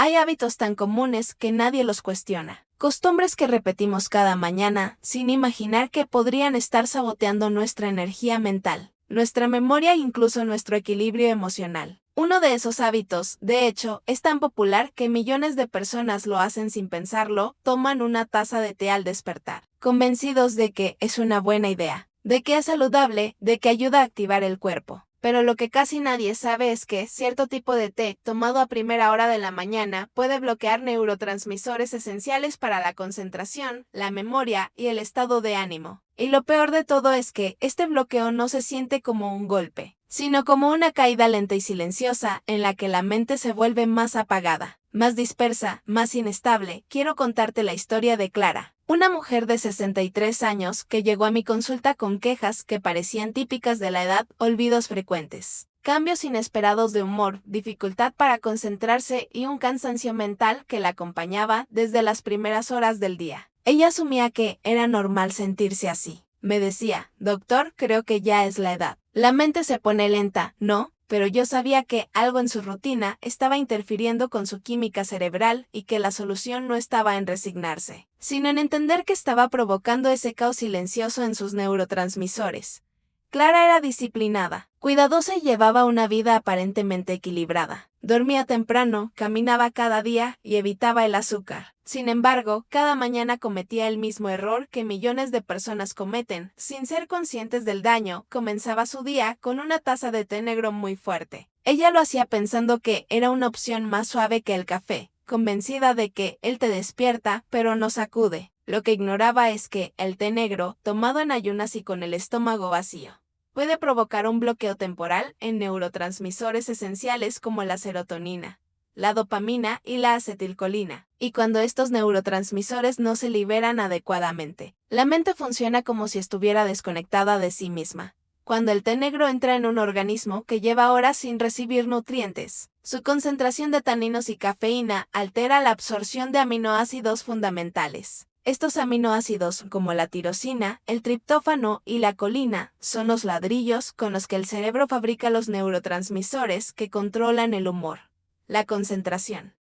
Hay hábitos tan comunes que nadie los cuestiona. Costumbres que repetimos cada mañana, sin imaginar que podrían estar saboteando nuestra energía mental, nuestra memoria e incluso nuestro equilibrio emocional. Uno de esos hábitos, de hecho, es tan popular que millones de personas lo hacen sin pensarlo, toman una taza de té al despertar, convencidos de que es una buena idea, de que es saludable, de que ayuda a activar el cuerpo. Pero lo que casi nadie sabe es que cierto tipo de té tomado a primera hora de la mañana puede bloquear neurotransmisores esenciales para la concentración, la memoria y el estado de ánimo. Y lo peor de todo es que este bloqueo no se siente como un golpe, sino como una caída lenta y silenciosa en la que la mente se vuelve más apagada, más dispersa, más inestable. Quiero contarte la historia de Clara, una mujer de 63 años que llegó a mi consulta con quejas que parecían típicas de la edad: olvidos frecuentes, cambios inesperados de humor, dificultad para concentrarse y un cansancio mental que la acompañaba desde las primeras horas del día. Ella asumía que era normal sentirse así. Me decía: doctor, creo que ya es la edad. La mente se pone lenta, ¿no? Pero yo sabía que algo en su rutina estaba interfiriendo con su química cerebral y que la solución no estaba en resignarse, sino en entender que estaba provocando ese caos silencioso en sus neurotransmisores. Clara era disciplinada, cuidadosa y llevaba una vida aparentemente equilibrada. Dormía temprano, caminaba cada día y evitaba el azúcar. Sin embargo, cada mañana cometía el mismo error que millones de personas cometen. Sin ser conscientes del daño, comenzaba su día con una taza de té negro muy fuerte. Ella lo hacía pensando que era una opción más suave que el café, convencida de que él te despierta pero no sacude. Lo que ignoraba es que el té negro, tomado en ayunas y con el estómago vacío, puede provocar un bloqueo temporal en neurotransmisores esenciales como la serotonina, la dopamina y la acetilcolina. Y cuando estos neurotransmisores no se liberan adecuadamente, la mente funciona como si estuviera desconectada de sí misma. Cuando el té negro entra en un organismo que lleva horas sin recibir nutrientes, su concentración de taninos y cafeína altera la absorción de aminoácidos fundamentales. Estos aminoácidos, como la tirosina, el triptófano y la colina, son los ladrillos con los que el cerebro fabrica los neurotransmisores que controlan el humor, la concentración,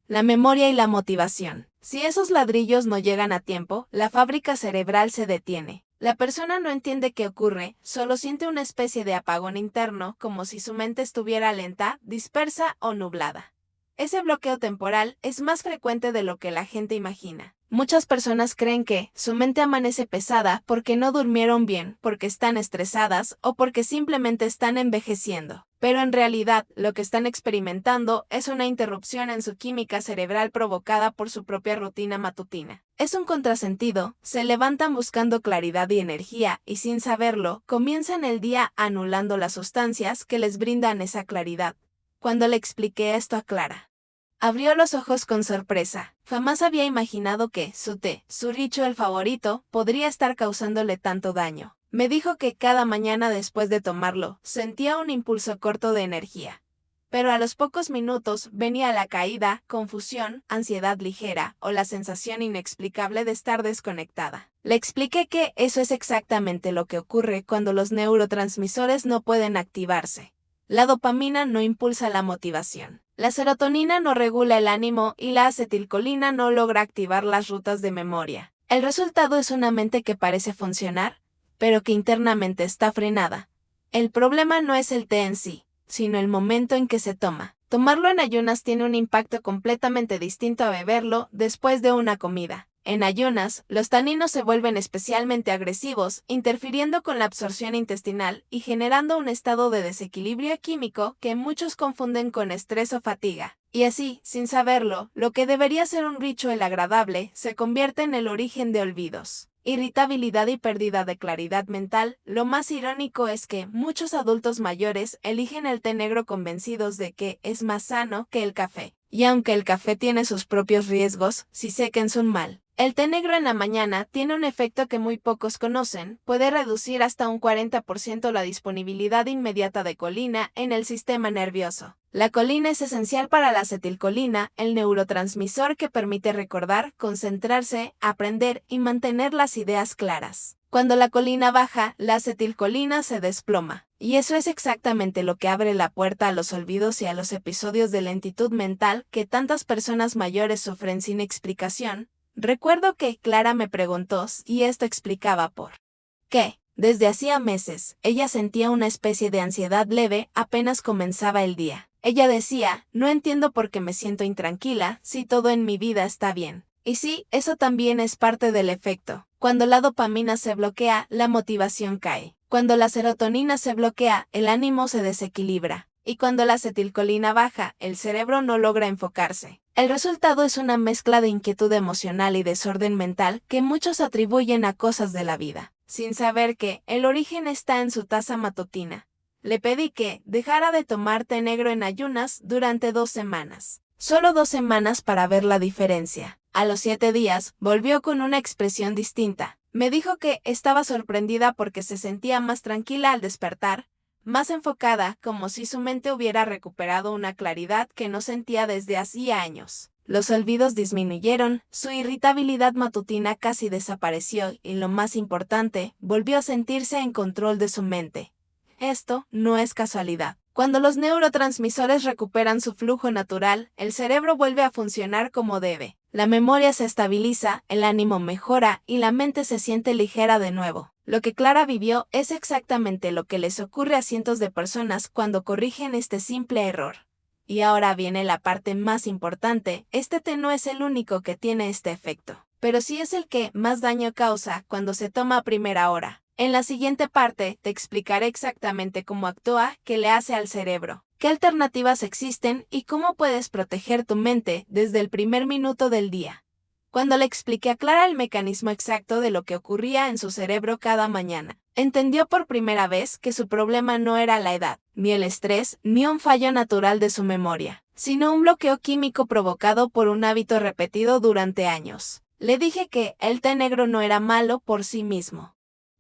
la memoria y la motivación. Si esos ladrillos no llegan a tiempo, la fábrica cerebral se detiene. La persona no entiende qué ocurre, solo siente una especie de apagón interno, como si su mente estuviera lenta, dispersa o nublada. Ese bloqueo temporal es más frecuente de lo que la gente imagina. Muchas personas creen que su mente amanece pesada porque no durmieron bien, porque están estresadas o porque simplemente están envejeciendo. Pero en realidad, lo que están experimentando es una interrupción en su química cerebral provocada por su propia rutina matutina. Es un contrasentido, se levantan buscando claridad y energía y sin saberlo, comienzan el día anulando las sustancias que les brindan esa claridad. Cuando le expliqué esto a Clara, abrió los ojos con sorpresa. Jamás había imaginado que su té, su ritual favorito, podría estar causándole tanto daño. Me dijo que cada mañana después de tomarlo, sentía un impulso corto de energía. Pero a los pocos minutos venía la caída, confusión, ansiedad ligera o la sensación inexplicable de estar desconectada. Le expliqué que eso es exactamente lo que ocurre cuando los neurotransmisores no pueden activarse. La dopamina no impulsa la motivación. La serotonina no regula el ánimo y la acetilcolina no logra activar las rutas de memoria. El resultado es una mente que parece funcionar, pero que internamente está frenada. El problema no es el té en sí, sino el momento en que se toma. Tomarlo en ayunas tiene un impacto completamente distinto a beberlo después de una comida. En ayunas, los taninos se vuelven especialmente agresivos, interfiriendo con la absorción intestinal y generando un estado de desequilibrio químico que muchos confunden con estrés o fatiga. Y así, sin saberlo, lo que debería ser un ritual agradable se convierte en el origen de olvidos, irritabilidad y pérdida de claridad mental. Lo más irónico es que muchos adultos mayores eligen el té negro convencidos de que es más sano que el café. Y aunque el café tiene sus propios riesgos, si sé que es un mal, el té negro en la mañana tiene un efecto que muy pocos conocen: puede reducir hasta un 40% la disponibilidad inmediata de colina en el sistema nervioso. La colina es esencial para la acetilcolina, el neurotransmisor que permite recordar, concentrarse, aprender y mantener las ideas claras. Cuando la colina baja, la acetilcolina se desploma. Y eso es exactamente lo que abre la puerta a los olvidos y a los episodios de lentitud mental que tantas personas mayores sufren sin explicación. Recuerdo que Clara me preguntó y esto explicaba por qué. Desde hacía meses, ella sentía una especie de ansiedad leve apenas comenzaba el día. Ella decía, no entiendo por qué me siento intranquila si todo en mi vida está bien. Y sí, eso también es parte del efecto. Cuando la dopamina se bloquea, la motivación cae. Cuando la serotonina se bloquea, el ánimo se desequilibra. Y cuando la acetilcolina baja, el cerebro no logra enfocarse. El resultado es una mezcla de inquietud emocional y desorden mental que muchos atribuyen a cosas de la vida, sin saber que el origen está en su taza matutina. Le pedí que dejara de tomar té negro en ayunas durante 2 semanas. Solo 2 semanas para ver la diferencia. A los 7 días, volvió con una expresión distinta. Me dijo que estaba sorprendida porque se sentía más tranquila al despertar, más enfocada, como si su mente hubiera recuperado una claridad que no sentía desde hacía años. Los olvidos disminuyeron, su irritabilidad matutina casi desapareció y lo más importante, volvió a sentirse en control de su mente. Esto no es casualidad. Cuando los neurotransmisores recuperan su flujo natural, el cerebro vuelve a funcionar como debe. La memoria se estabiliza, el ánimo mejora y la mente se siente ligera de nuevo. Lo que Clara vivió es exactamente lo que les ocurre a cientos de personas cuando corrigen este simple error. Y ahora viene la parte más importante, este té no es el único que tiene este efecto, pero sí es el que más daño causa cuando se toma a primera hora. En la siguiente parte te explicaré exactamente cómo actúa, qué le hace al cerebro, qué alternativas existen y cómo puedes proteger tu mente desde el primer minuto del día. Cuando le expliqué a Clara el mecanismo exacto de lo que ocurría en su cerebro cada mañana, entendió por primera vez que su problema no era la edad, ni el estrés, ni un fallo natural de su memoria, sino un bloqueo químico provocado por un hábito repetido durante años. Le dije que el té negro no era malo por sí mismo,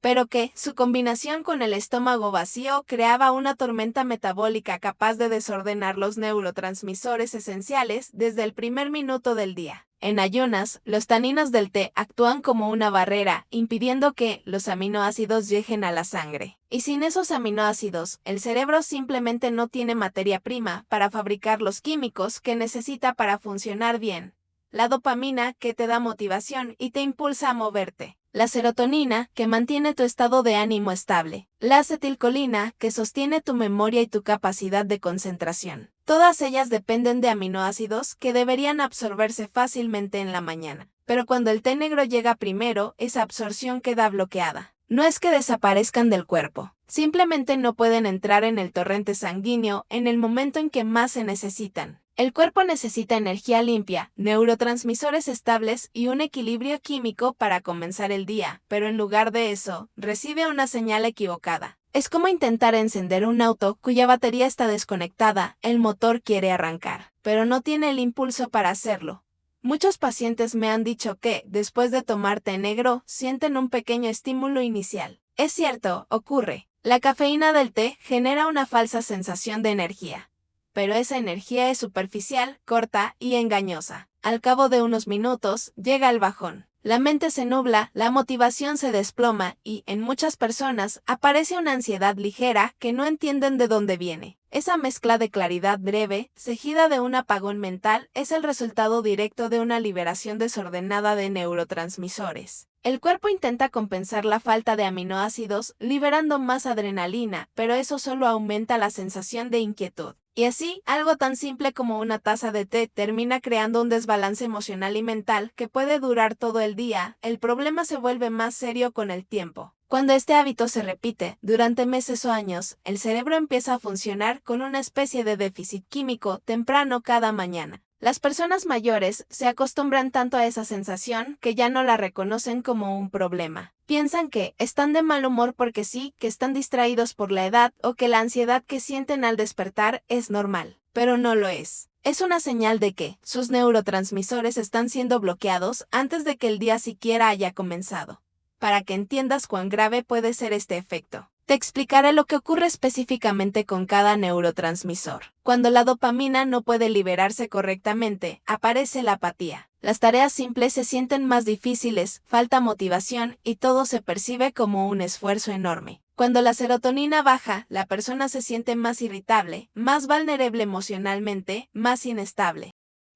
pero que su combinación con el estómago vacío creaba una tormenta metabólica capaz de desordenar los neurotransmisores esenciales desde el primer minuto del día. En ayunas, los taninos del té actúan como una barrera, impidiendo que los aminoácidos lleguen a la sangre. Y sin esos aminoácidos, el cerebro simplemente no tiene materia prima para fabricar los químicos que necesita para funcionar bien. La dopamina, que te da motivación y te impulsa a moverte. La serotonina, que mantiene tu estado de ánimo estable. La acetilcolina, que sostiene tu memoria y tu capacidad de concentración. Todas ellas dependen de aminoácidos que deberían absorberse fácilmente en la mañana. Pero cuando el té negro llega primero, esa absorción queda bloqueada. No es que desaparezcan del cuerpo, simplemente no pueden entrar en el torrente sanguíneo en el momento en que más se necesitan. El cuerpo necesita energía limpia, neurotransmisores estables y un equilibrio químico para comenzar el día, pero en lugar de eso, recibe una señal equivocada. Es como intentar encender un auto cuya batería está desconectada, el motor quiere arrancar, pero no tiene el impulso para hacerlo. Muchos pacientes me han dicho que, después de tomar té negro, sienten un pequeño estímulo inicial. Es cierto, ocurre. La cafeína del té genera una falsa sensación de energía. Pero esa energía es superficial, corta y engañosa. Al cabo de unos minutos, llega el bajón. La mente se nubla, la motivación se desploma y, en muchas personas, aparece una ansiedad ligera que no entienden de dónde viene. Esa mezcla de claridad breve, seguida de un apagón mental, es el resultado directo de una liberación desordenada de neurotransmisores. El cuerpo intenta compensar la falta de aminoácidos liberando más adrenalina, pero eso solo aumenta la sensación de inquietud. Y así, algo tan simple como una taza de té termina creando un desbalance emocional y mental que puede durar todo el día. El problema se vuelve más serio con el tiempo. Cuando este hábito se repite durante meses o años, el cerebro empieza a funcionar con una especie de déficit químico temprano cada mañana. Las personas mayores se acostumbran tanto a esa sensación que ya no la reconocen como un problema. Piensan que están de mal humor porque sí, que están distraídos por la edad o que la ansiedad que sienten al despertar es normal, pero no lo es. Es una señal de que sus neurotransmisores están siendo bloqueados antes de que el día siquiera haya comenzado. Para que entiendas cuán grave puede ser este efecto, te explicaré lo que ocurre específicamente con cada neurotransmisor. Cuando la dopamina no puede liberarse correctamente, aparece la apatía. Las tareas simples se sienten más difíciles, falta motivación y todo se percibe como un esfuerzo enorme. Cuando la serotonina baja, la persona se siente más irritable, más vulnerable emocionalmente, más inestable.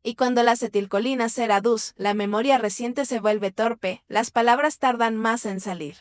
Y cuando la acetilcolina se reduce, la memoria reciente se vuelve torpe, las palabras tardan más en salir.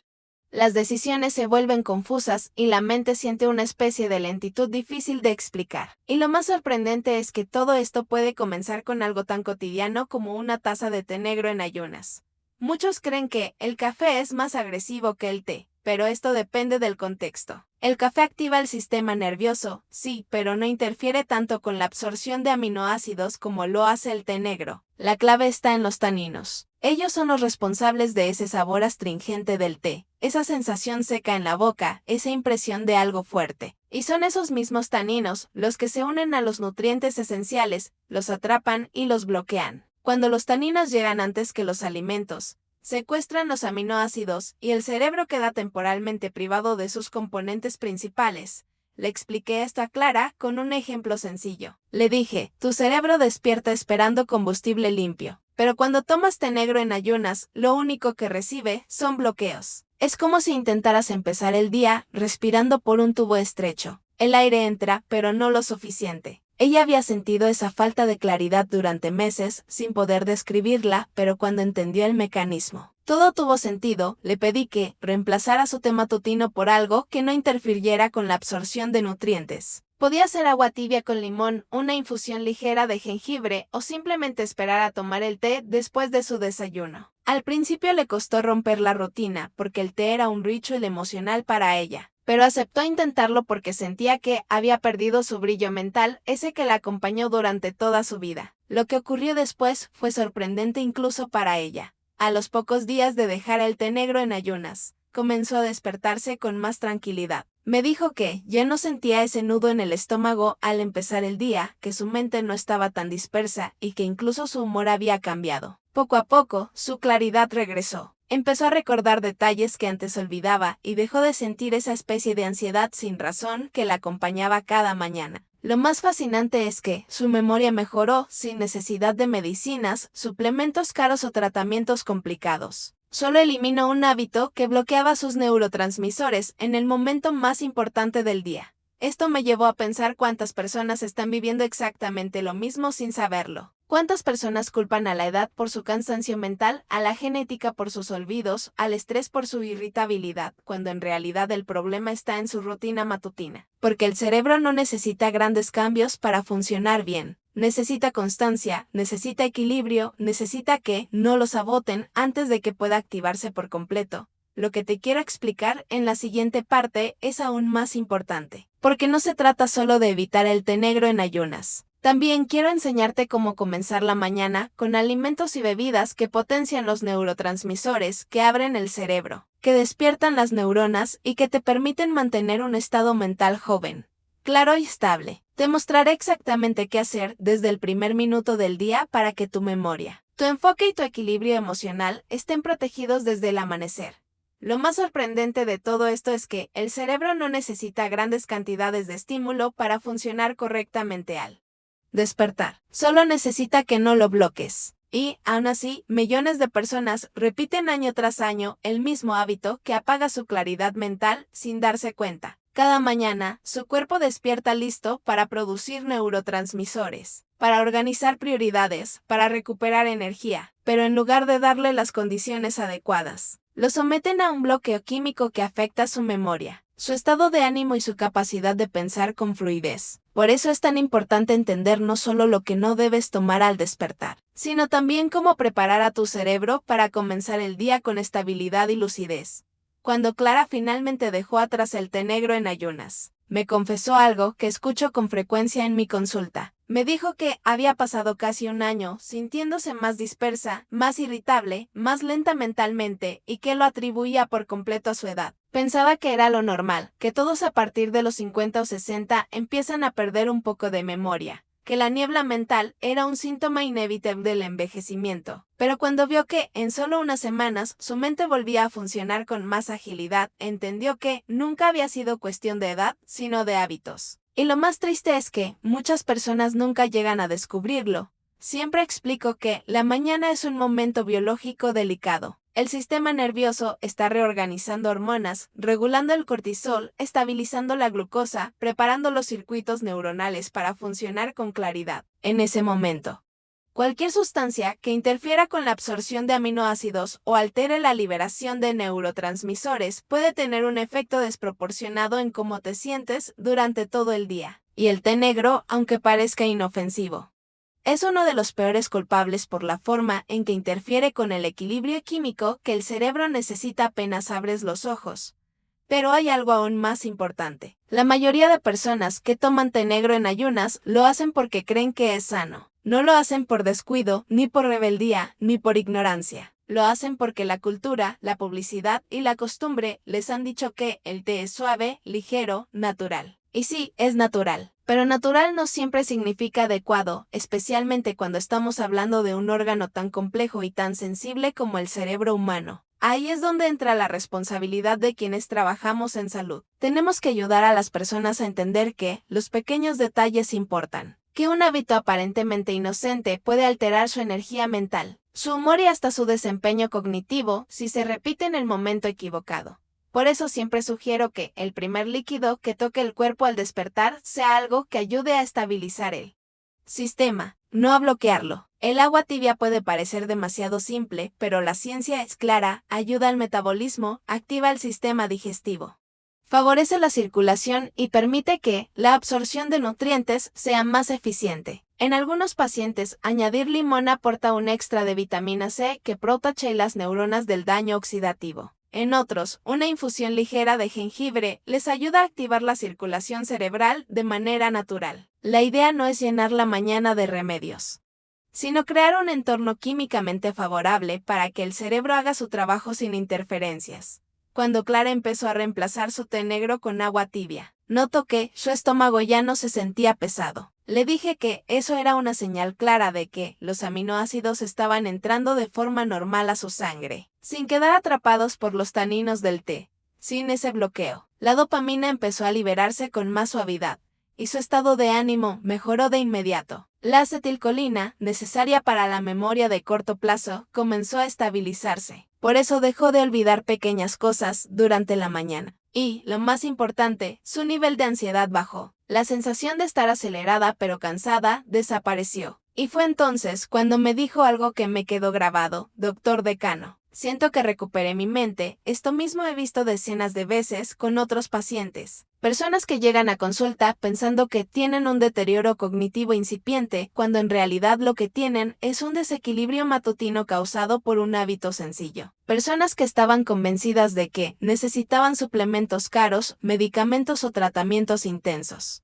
Las decisiones se vuelven confusas y la mente siente una especie de lentitud difícil de explicar. Y lo más sorprendente es que todo esto puede comenzar con algo tan cotidiano como una taza de té negro en ayunas. Muchos creen que el café es más agresivo que el té, pero esto depende del contexto. El café activa el sistema nervioso, sí, pero no interfiere tanto con la absorción de aminoácidos como lo hace el té negro. La clave está en los taninos. Ellos son los responsables de ese sabor astringente del té, esa sensación seca en la boca, esa impresión de algo fuerte. Y son esos mismos taninos los que se unen a los nutrientes esenciales, los atrapan y los bloquean. Cuando los taninos llegan antes que los alimentos, secuestran los aminoácidos y el cerebro queda temporalmente privado de sus componentes principales. Le expliqué esto a Clara con un ejemplo sencillo. Le dije, tu cerebro despierta esperando combustible limpio, pero cuando tomas té negro en ayunas, lo único que recibe son bloqueos. Es como si intentaras empezar el día respirando por un tubo estrecho. El aire entra, pero no lo suficiente. Ella había sentido esa falta de claridad durante meses, sin poder describirla, pero cuando entendió el mecanismo, todo tuvo sentido. Le pedí que reemplazara su té matutino por algo que no interfiriera con la absorción de nutrientes. Podía ser agua tibia con limón, una infusión ligera de jengibre o simplemente esperar a tomar el té después de su desayuno. Al principio le costó romper la rutina, porque el té era un ritual emocional para ella. Pero aceptó intentarlo porque sentía que había perdido su brillo mental, ese que la acompañó durante toda su vida. Lo que ocurrió después fue sorprendente incluso para ella. A los pocos días de dejar el té negro en ayunas, comenzó a despertarse con más tranquilidad. Me dijo que ya no sentía ese nudo en el estómago al empezar el día, que su mente no estaba tan dispersa y que incluso su humor había cambiado. Poco a poco, su claridad regresó. Empezó a recordar detalles que antes olvidaba y dejó de sentir esa especie de ansiedad sin razón que la acompañaba cada mañana. Lo más fascinante es que su memoria mejoró sin necesidad de medicinas, suplementos caros o tratamientos complicados. Solo eliminó un hábito que bloqueaba sus neurotransmisores en el momento más importante del día. Esto me llevó a pensar cuántas personas están viviendo exactamente lo mismo sin saberlo. ¿Cuántas personas culpan a la edad por su cansancio mental, a la genética por sus olvidos, al estrés por su irritabilidad, cuando en realidad el problema está en su rutina matutina? Porque el cerebro no necesita grandes cambios para funcionar bien. Necesita constancia, necesita equilibrio, necesita que no lo saboten antes de que pueda activarse por completo. Lo que te quiero explicar en la siguiente parte es aún más importante, porque no se trata solo de evitar el té negro en ayunas. También quiero enseñarte cómo comenzar la mañana con alimentos y bebidas que potencian los neurotransmisores, que abren el cerebro, que despiertan las neuronas y que te permiten mantener un estado mental joven, claro y estable. Te mostraré exactamente qué hacer desde el primer minuto del día para que tu memoria, tu enfoque y tu equilibrio emocional estén protegidos desde el amanecer. Lo más sorprendente de todo esto es que el cerebro no necesita grandes cantidades de estímulo para funcionar correctamente al despertar. Solo necesita que no lo bloques. Y, aún así, millones de personas repiten año tras año el mismo hábito que apaga su claridad mental sin darse cuenta. Cada mañana, su cuerpo despierta listo para producir neurotransmisores, para organizar prioridades, para recuperar energía, pero en lugar de darle las condiciones adecuadas, lo someten a un bloqueo químico que afecta su memoria, su estado de ánimo y su capacidad de pensar con fluidez. Por eso es tan importante entender no solo lo que no debes tomar al despertar, sino también cómo preparar a tu cerebro para comenzar el día con estabilidad y lucidez. Cuando Clara finalmente dejó atrás el té negro en ayunas, me confesó algo que escucho con frecuencia en mi consulta. Me dijo que había pasado casi un año sintiéndose más dispersa, más irritable, más lenta mentalmente y que lo atribuía por completo a su edad. Pensaba que era lo normal, que todos a partir de los 50 o 60 empiezan a perder un poco de memoria, que la niebla mental era un síntoma inevitable del envejecimiento. Pero cuando vio que, en solo unas semanas, su mente volvía a funcionar con más agilidad, entendió que nunca había sido cuestión de edad, sino de hábitos. Y lo más triste es que muchas personas nunca llegan a descubrirlo. Siempre explico que la mañana es un momento biológico delicado. El sistema nervioso está reorganizando hormonas, regulando el cortisol, estabilizando la glucosa, preparando los circuitos neuronales para funcionar con claridad. En ese momento, cualquier sustancia que interfiera con la absorción de aminoácidos o altere la liberación de neurotransmisores puede tener un efecto desproporcionado en cómo te sientes durante todo el día. Y el té negro, aunque parezca inofensivo, es uno de los peores culpables por la forma en que interfiere con el equilibrio químico que el cerebro necesita apenas abres los ojos. Pero hay algo aún más importante. La mayoría de personas que toman té negro en ayunas lo hacen porque creen que es sano. No lo hacen por descuido, ni por rebeldía, ni por ignorancia. Lo hacen porque la cultura, la publicidad y la costumbre les han dicho que el té es suave, ligero, natural. Y sí, es natural. Pero natural no siempre significa adecuado, especialmente cuando estamos hablando de un órgano tan complejo y tan sensible como el cerebro humano. Ahí es donde entra la responsabilidad de quienes trabajamos en salud. Tenemos que ayudar a las personas a entender que los pequeños detalles importan, que un hábito aparentemente inocente puede alterar su energía mental, su humor y hasta su desempeño cognitivo si se repite en el momento equivocado. Por eso siempre sugiero que el primer líquido que toque el cuerpo al despertar sea algo que ayude a estabilizar el sistema, no a bloquearlo. El agua tibia puede parecer demasiado simple, pero la ciencia es clara, ayuda al metabolismo, activa el sistema digestivo, favorece la circulación y permite que la absorción de nutrientes sea más eficiente. En algunos pacientes, añadir limón aporta un extra de vitamina C que protege las neuronas del daño oxidativo. En otros, una infusión ligera de jengibre les ayuda a activar la circulación cerebral de manera natural. La idea no es llenar la mañana de remedios, sino crear un entorno químicamente favorable para que el cerebro haga su trabajo sin interferencias. Cuando Clara empezó a reemplazar su té negro con agua tibia, notó que su estómago ya no se sentía pesado. Le dije que eso era una señal clara de que los aminoácidos estaban entrando de forma normal a su sangre, sin quedar atrapados por los taninos del té. Sin ese bloqueo, la dopamina empezó a liberarse con más suavidad, y su estado de ánimo mejoró de inmediato. La acetilcolina, necesaria para la memoria de corto plazo, comenzó a estabilizarse. Por eso dejó de olvidar pequeñas cosas durante la mañana. Y, lo más importante, su nivel de ansiedad bajó. La sensación de estar acelerada pero cansada desapareció. Y fue entonces cuando me dijo algo que me quedó grabado: doctor Decano, siento que recuperé mi mente. Esto mismo he visto decenas de veces con otros pacientes. Personas que llegan a consulta pensando que tienen un deterioro cognitivo incipiente, cuando en realidad lo que tienen es un desequilibrio matutino causado por un hábito sencillo. Personas que estaban convencidas de que necesitaban suplementos caros, medicamentos o tratamientos intensos,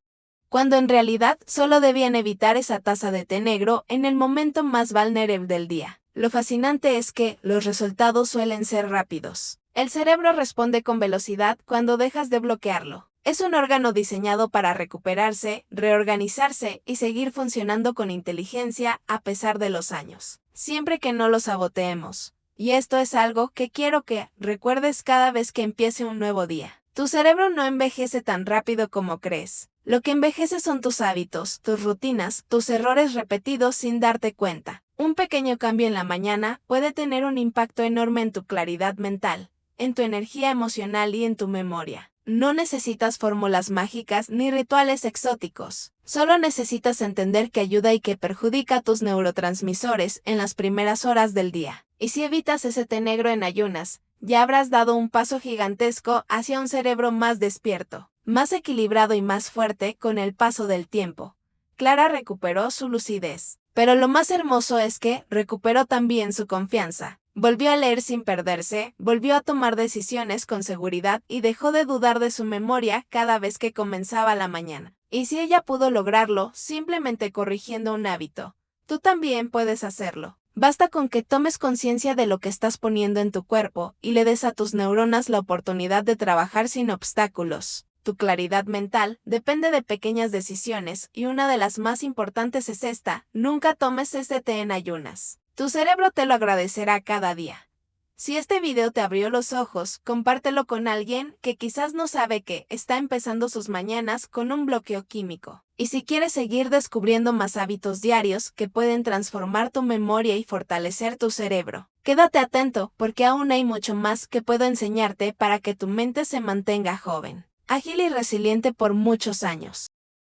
cuando en realidad solo debían evitar esa taza de té negro en el momento más vulnerable del día. Lo fascinante es que los resultados suelen ser rápidos. El cerebro responde con velocidad cuando dejas de bloquearlo. Es un órgano diseñado para recuperarse, reorganizarse y seguir funcionando con inteligencia a pesar de los años, siempre que no lo saboteemos. Y esto es algo que quiero que recuerdes cada vez que empiece un nuevo día. Tu cerebro no envejece tan rápido como crees. Lo que envejece son tus hábitos, tus rutinas, tus errores repetidos sin darte cuenta. Un pequeño cambio en la mañana puede tener un impacto enorme en tu claridad mental, en tu energía emocional y en tu memoria. No necesitas fórmulas mágicas ni rituales exóticos. Solo necesitas entender que ayuda y que perjudica tus neurotransmisores en las primeras horas del día. Y si evitas ese té negro en ayunas, ya habrás dado un paso gigantesco hacia un cerebro más despierto, más equilibrado y más fuerte con el paso del tiempo. Clara recuperó su lucidez. Pero lo más hermoso es que recuperó también su confianza. Volvió a leer sin perderse, volvió a tomar decisiones con seguridad y dejó de dudar de su memoria cada vez que comenzaba la mañana. Y si ella pudo lograrlo simplemente corrigiendo un hábito, tú también puedes hacerlo. Basta con que tomes conciencia de lo que estás poniendo en tu cuerpo y le des a tus neuronas la oportunidad de trabajar sin obstáculos. Tu claridad mental depende de pequeñas decisiones y una de las más importantes es esta: nunca tomes ese té en ayunas. Tu cerebro te lo agradecerá cada día. Si este video te abrió los ojos, compártelo con alguien que quizás no sabe que está empezando sus mañanas con un bloqueo químico. Y si quieres seguir descubriendo más hábitos diarios que pueden transformar tu memoria y fortalecer tu cerebro, quédate atento porque aún hay mucho más que puedo enseñarte para que tu mente se mantenga joven, ágil y resiliente por muchos años.